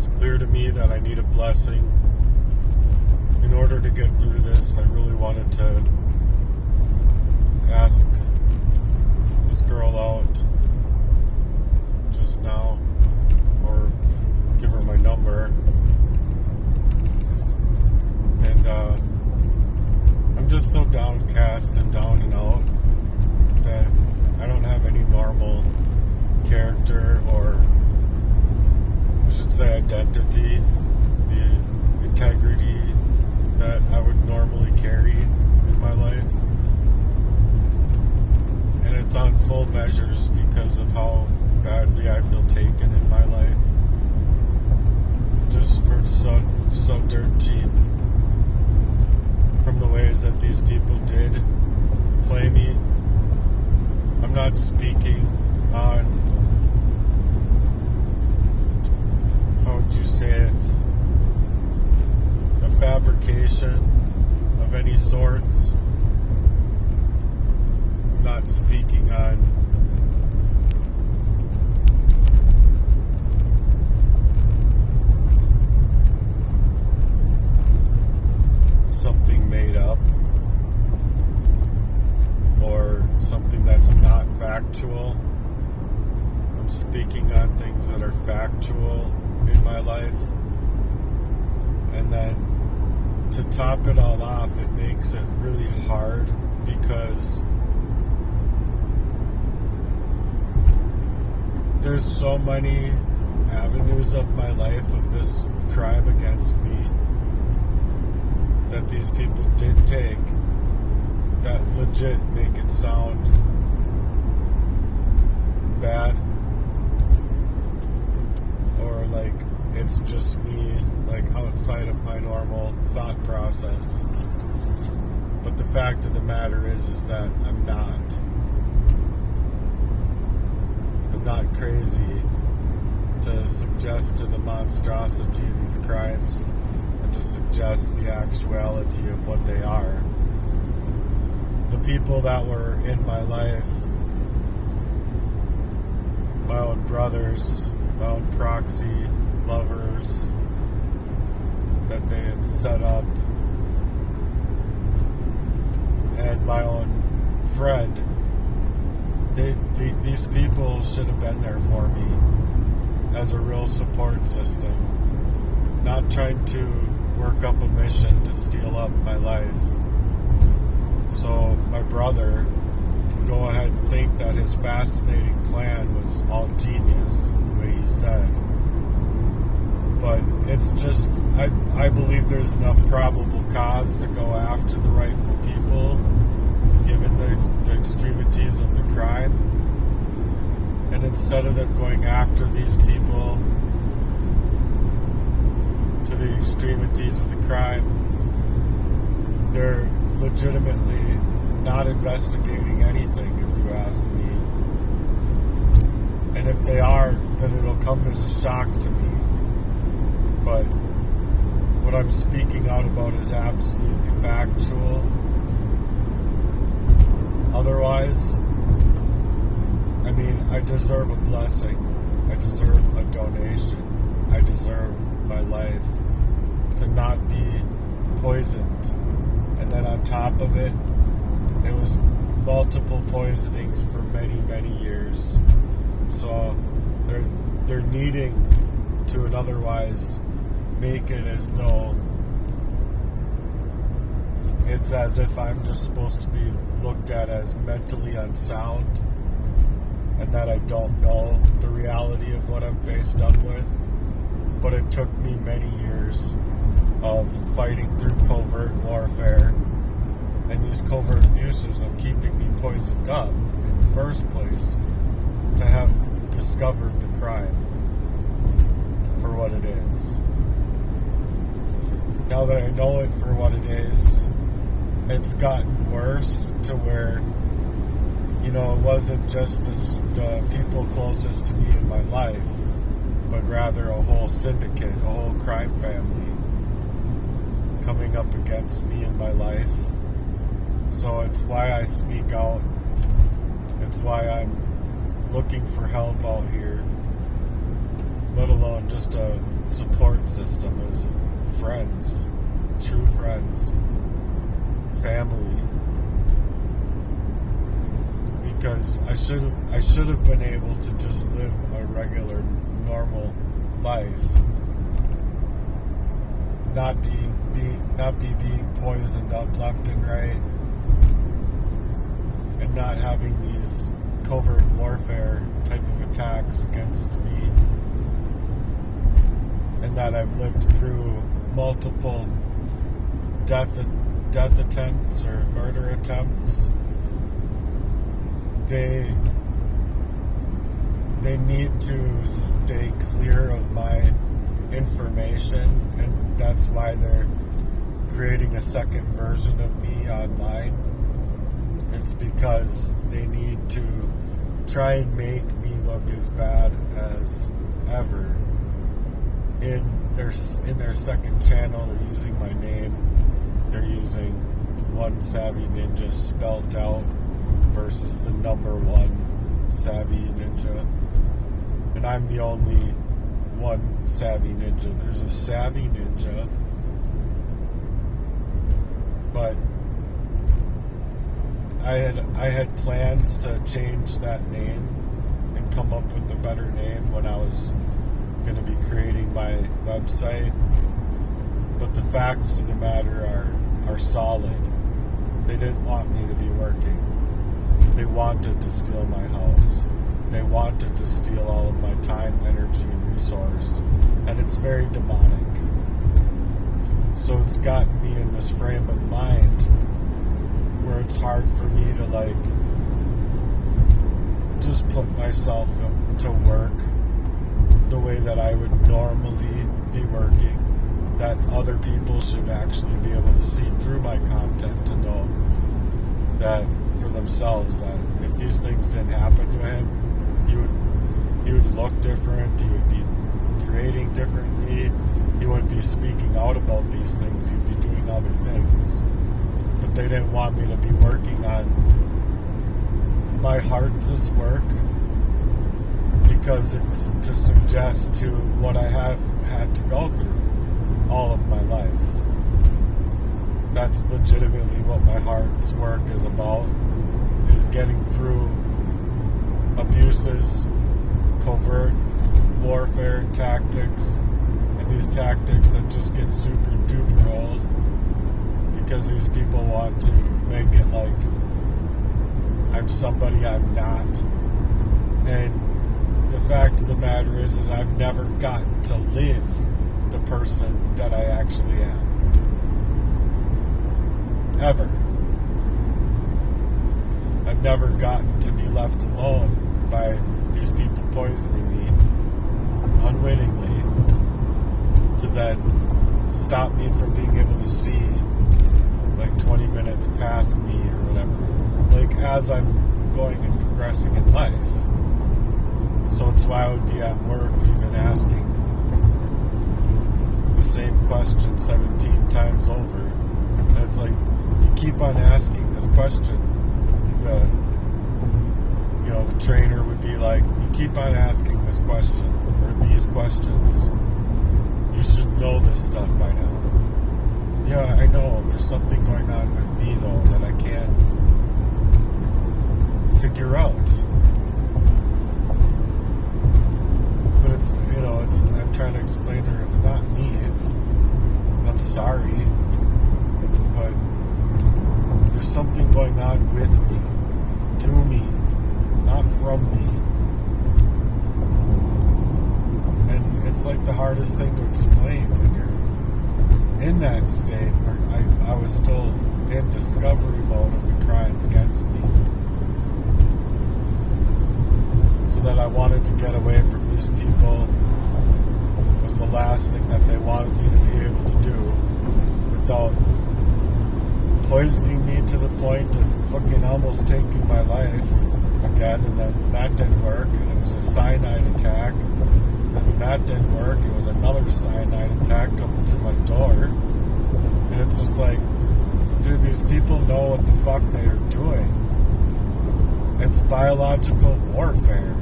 It's clear to me that I need a blessing in order to get through this. I really wanted to ask this girl out just now, or give her my number. And I'm just so downcast and down and out that I don't have any normal character, or I should say identity, the integrity that I would normally carry in my life. And it's on full measures because of how badly I feel taken in my life. Just for so dirt cheap. From the ways that these people did play me. I'm not speaking on, how would you say it, a fabrication of any sorts. I'm not speaking on something made up or something that's not factual. I'm speaking on things that are factual in my life. And then to top it all off, it makes it really hard because there's so many avenues of my life of this crime against me that these people did take that legit make it sound bad, or like it's just me, like outside of my normal thought process. But the fact of the matter is that I'm not crazy to suggest to the monstrosity of these crimes and to suggest the actuality of what they are. The people that were in my life, my own brothers, my own proxy lovers that they had set up, and my own friend, these people should have been there for me as a real support system, not trying to work up a mission to steal up my life. So my brother can go ahead and think that his fascinating plan was all genius, the way he said. But it's just, I believe there's enough probable cause to go after the rightful people, given the extremities of the crime. And instead of them going after these people to the extremities of the crime, they're legitimately not investigating anything, if you ask me. And if they are, then it'll come as a shock to me. But what I'm speaking out about is absolutely factual. Otherwise, I mean, I deserve a blessing. I deserve a donation. I deserve my life to not be poisoned. And then on top of it, it was multiple poisonings for many, many years. So they're needing to and otherwise make it as though it's as if I'm just supposed to be looked at as mentally unsound, and that I don't know the reality of what I'm faced up with. But it took me many years of fighting through covert warfare and these covert abuses of keeping me poisoned up in the first place to have discovered the crime for what it is. Now that I know it for what it is, it's gotten worse to where, you know, it wasn't just the people closest to me in my life, but rather a whole syndicate, a whole crime family coming up against me in my life. So it's why I speak out. It's why I'm looking for help out here. let alone just a support system, is friends, true friends, family. Because I should have been able to just live a regular, normal life, not be being poisoned up left and right, and not having these covert warfare type of attacks against me, and that I've lived through multiple death attempts or murder attempts. They need to stay clear of my information, and that's why they're creating a second version of me online. It's because they need to try and make me look as bad as ever. In their second channel, they're using my name. They're using One Savvy Ninja spelled out versus the number one Savvy Ninja. And I'm the only one Savvy Ninja. There's a Savvy Ninja, but I had plans to change that name and come up with a better name when I was going to be creating my website. But the facts of the matter are solid. They didn't want me to be working. They wanted to steal my house. They wanted to steal all of my time, energy, and resource. And it's very demonic. So it's gotten me in this frame of mind where it's hard for me to just put myself to work the way that I would normally be working, that other people should actually be able to see through my content to know that for themselves, that if these things didn't happen to him, he would look different, he would be creating differently, he wouldn't be speaking out about these things, he'd be doing other things. But they didn't want me to be working on my heart's work, because it's to suggest to what I have had to go through all of my life. That's legitimately what my heart's work is about, is getting through abuses, covert warfare tactics, and these tactics that just get super duper old because these people want to make it like I'm somebody I'm not. And the fact of the matter is I've never gotten to live the person that I actually am. Ever. I've never gotten to be left alone by these people poisoning me unwittingly to then stop me from being able to see 20 minutes past me or whatever, as I'm going and progressing in life. So it's why I would be at work even asking the same question 17 times over. And it's like, you keep on asking this question. The trainer would be like, you keep on asking this question, or these questions. You should know this stuff by now. Yeah, I know. There's something going on with me, though, that I can't figure out. But I'm trying to explain to her it's not me. I'm sorry. But there's something going on with me, to me, not from me. And it's the hardest thing to explain when you're in that state where I was still in discovery mode of the crime against me. So that I wanted to get away from these people was the last thing that they wanted me to be able to do without poisoning me to the point of fucking almost taking my life again, and then that didn't work, and it was a cyanide attack. And then when that didn't work, it was another cyanide attack coming through my door. And it's just dude, these people know what the fuck they are doing. It's biological warfare.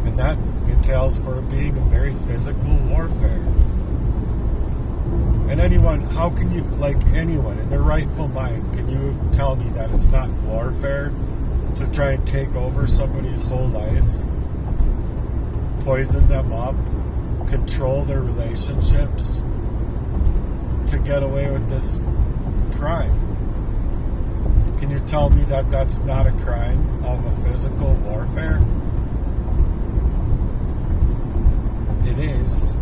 And that, in coattails for it being a very physical warfare. And anyone, how can you, like anyone in their rightful mind, can you tell me that it's not warfare to try and take over somebody's whole life, poison them up, control their relationships to get away with this crime? Can you tell me that that's not a crime of a physical warfare? It is.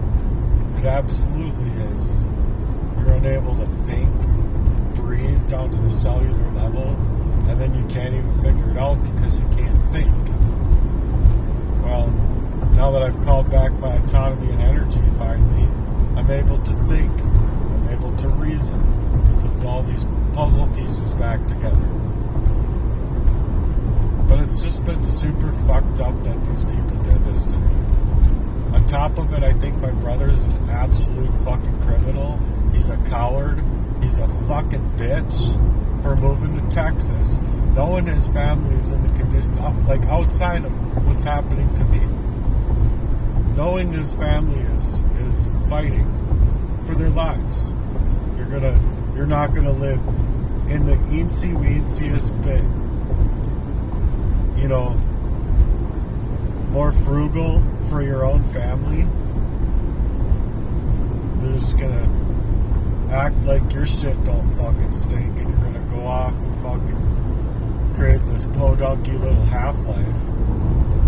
It absolutely is. You're unable to think, breathe down to the cellular level, and then you can't even figure it out because you can't think. Well, now that I've called back my autonomy and energy finally, I'm able to think. I'm able to reason. Put all these puzzle pieces back together. But it's just been super fucked up that these people did this to me. On top of it, I think my brother's an absolute fucking criminal. He's a coward. He's a fucking bitch for moving to Texas, knowing his family is in the condition, like outside of what's happening to me. Knowing his family is fighting for their lives. You're not gonna live in the eensy-weensiest bit, more frugal for your own family. You're just gonna act like your shit don't fucking stink, and you're gonna go off and fucking create this podunky little half-life.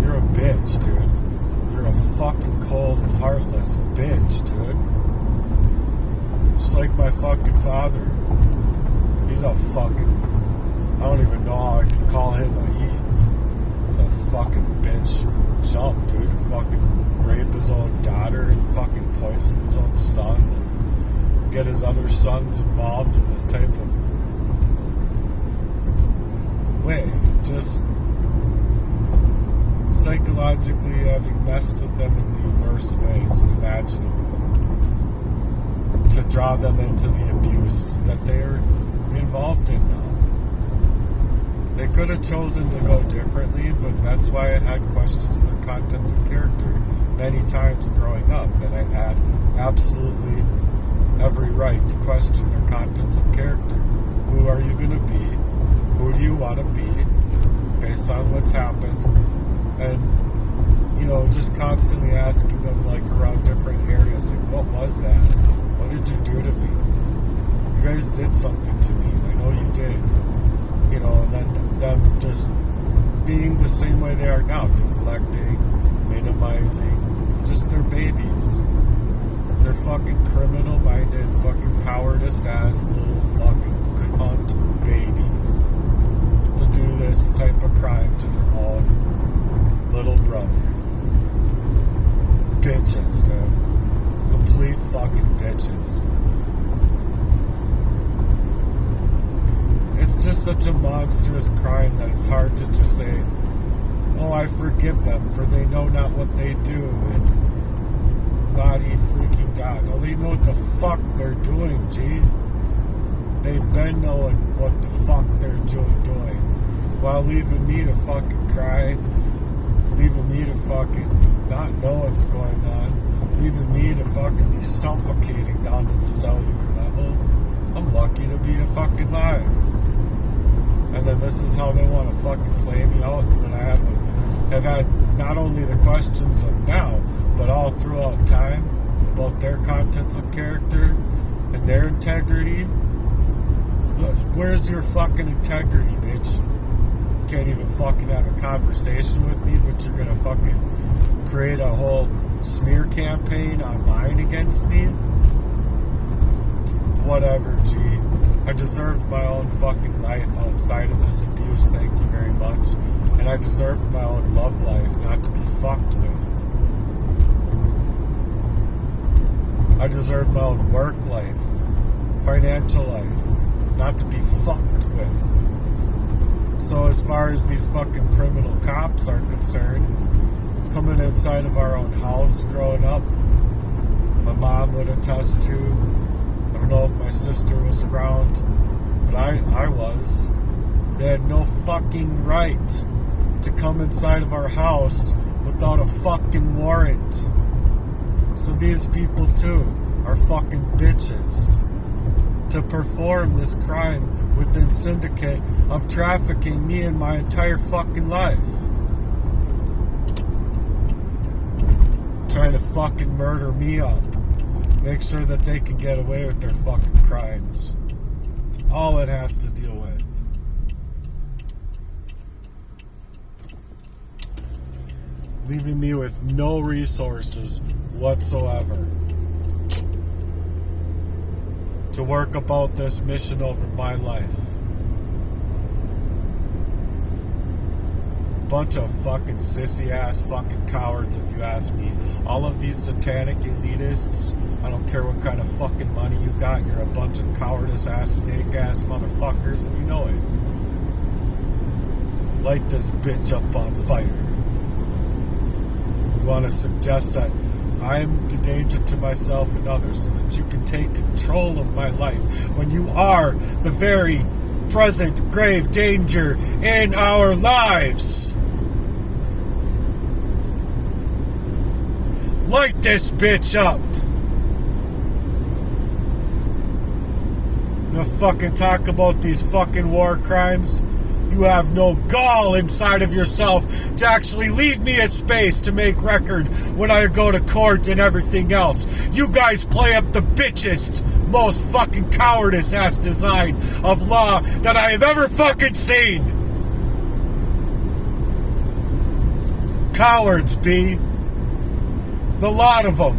You're a bitch, dude. You're a fucking cold and heartless bitch, dude. Just like my fucking father. He's a fucking, I don't even know how I can call him a he. He's a fucking bitch from jump, dude. Fucking rape his own daughter and fucking poison his own son and get his other sons involved in this type of way. Just psychologically having messed with them in the worst ways imaginable to draw them into the abuse that they are involved in now. They could have chosen to go differently, but that's why I had questions in their contents and character many times growing up, that I had absolutely every right to question their contents of character. Who are you going to be? Who do you want to be based on what's happened? And, just constantly asking them, like, around different areas, like, what was that? What did you do to me? You guys did something to me, and I know you did. And then them just being the same way they are now, deflecting, minimizing, just their babies. They're fucking criminal-minded, fucking cowardice-ass little fucking cunt babies to do this type of crime to their own little brother. Bitches, dude. Complete fucking bitches. It's just such a monstrous crime that it's hard to just say, oh, I forgive them, for they know not what they do, and body freaking God. No, they know what the fuck they're doing, G. They've been knowing what the fuck they're doing, while leaving me to fucking cry, leaving me to fucking not know what's going on, leaving me to fucking be suffocating down to the cellular level. I'm lucky to be fucking alive. And then this is how they want to fucking play me out when I have had not only the questions of now, but all throughout time about their contents of character and their integrity. Where's your fucking integrity, bitch? You can't even fucking have a conversation with me, but you're gonna fucking create a whole smear campaign online against me? Whatever, G. I deserved my own fucking life outside of this abuse, thank you very much. And I deserved my own love life not to be fucked with. I deserved my own work life, financial life, not to be fucked with. So as far as these fucking criminal cops are concerned, coming inside of our own house growing up, my mom would attest to, I don't know if my sister was around, but I was. They had no fucking right to come inside of our house without a fucking warrant. So these people too are fucking bitches to perform this crime within syndicate of trafficking me in my entire fucking life. Trying to fucking murder me up. Make sure that they can get away with their fucking crimes. It's all it has to deal with. Leaving me with no resources whatsoever to work about this mission over my life. Bunch of fucking sissy ass fucking cowards, if you ask me. All of these satanic elitists, I don't care what kind of fucking money you got, you're a bunch of cowardice ass, snake ass motherfuckers, and you know it. Light this bitch up on fire. You want to suggest that I'm the danger to myself and others so that you can take control of my life when you are the very present grave danger in our lives. Light this bitch up. No fucking talk about these fucking war crimes. You have no gall inside of yourself to actually leave me a space to make record when I go to court and everything else. You guys play up the bitchest, most fucking cowardice ass design of law that I have ever fucking seen. Cowards, B. The lot of them.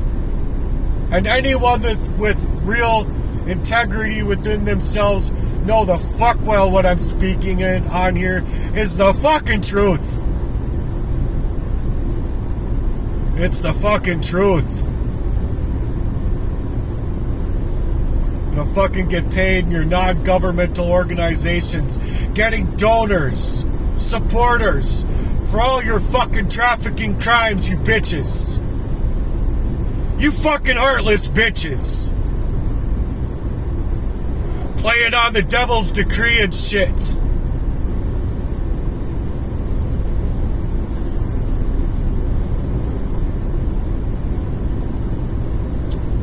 And anyone with real integrity within themselves know the fuck well what I'm speaking on here is the fucking truth. It's the fucking truth. You'll fucking get paid in your non-governmental organizations, getting donors, supporters for all your fucking trafficking crimes, you bitches. You fucking heartless bitches. Playing on the devil's decree and shit.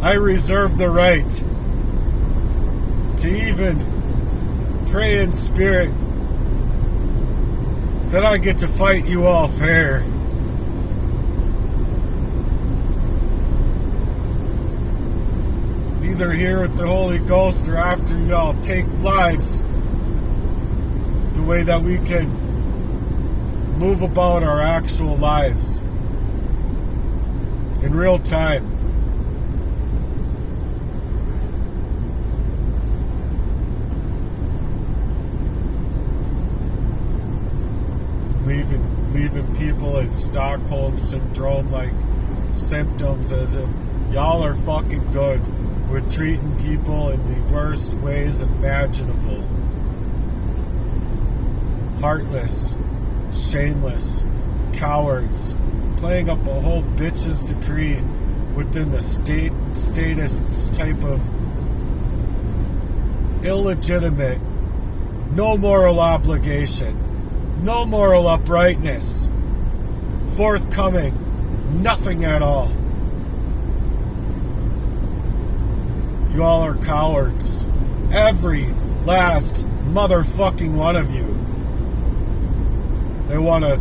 I reserve the right to even pray in spirit that I get to fight you all fair. Either here with the Holy Ghost or after y'all take lives, the way that we can move about our actual lives in real time. Leaving people in Stockholm Syndrome like symptoms as if y'all are fucking good with treating people in the worst ways imaginable. Heartless, shameless, cowards, playing up a whole bitch's decree within the statist type of illegitimate, no moral obligation, no moral uprightness, forthcoming, nothing at all. You all are cowards. Every last motherfucking one of you. They want to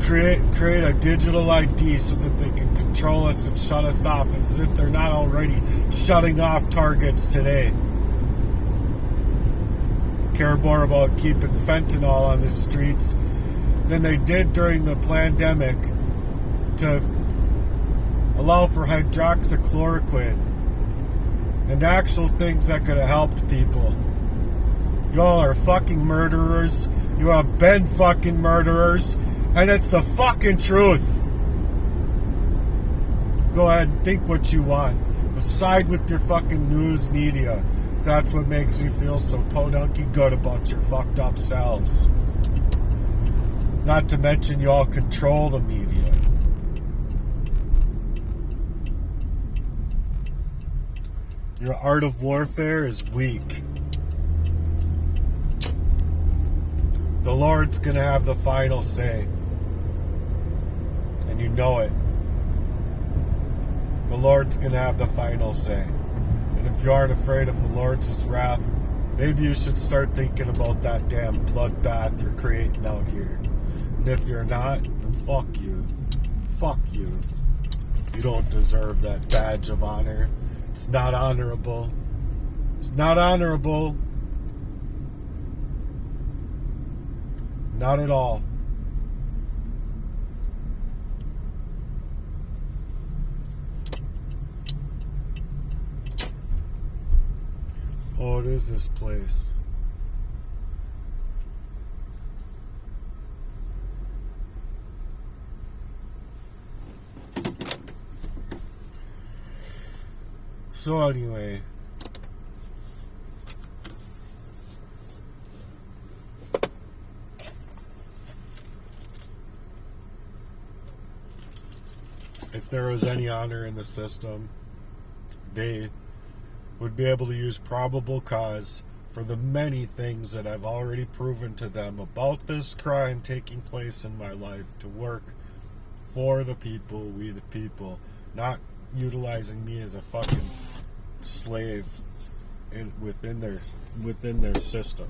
create a digital ID so that they can control us and shut us off, as if they're not already shutting off targets today. Care more about keeping fentanyl on the streets than they did during the pandemic to allow for hydroxychloroquine and actual things that could have helped people. Y'all are fucking murderers. You have been fucking murderers. And it's the fucking truth. Go ahead and think what you want. Go side with your fucking news media if that's what makes you feel so podunky good about your fucked up selves. Not to mention you all control the media. Your art of warfare is weak. The Lord's gonna have the final say. And and you know it, the Lord's going to have the final say. And if you aren't afraid of the Lord's wrath, maybe you should start thinking about that damn bloodbath you're creating out here. And if you're not, then fuck you. Fuck you. You don't deserve that badge of honor. It's not honorable. It's not honorable. Not at all. Oh, it is this place. So anyway, if there was any honor in the system, they would be able to use probable cause for the many things that I've already proven to them about this crime taking place in my life to work for the people, we the people, not utilizing me as a fucking slave within their system.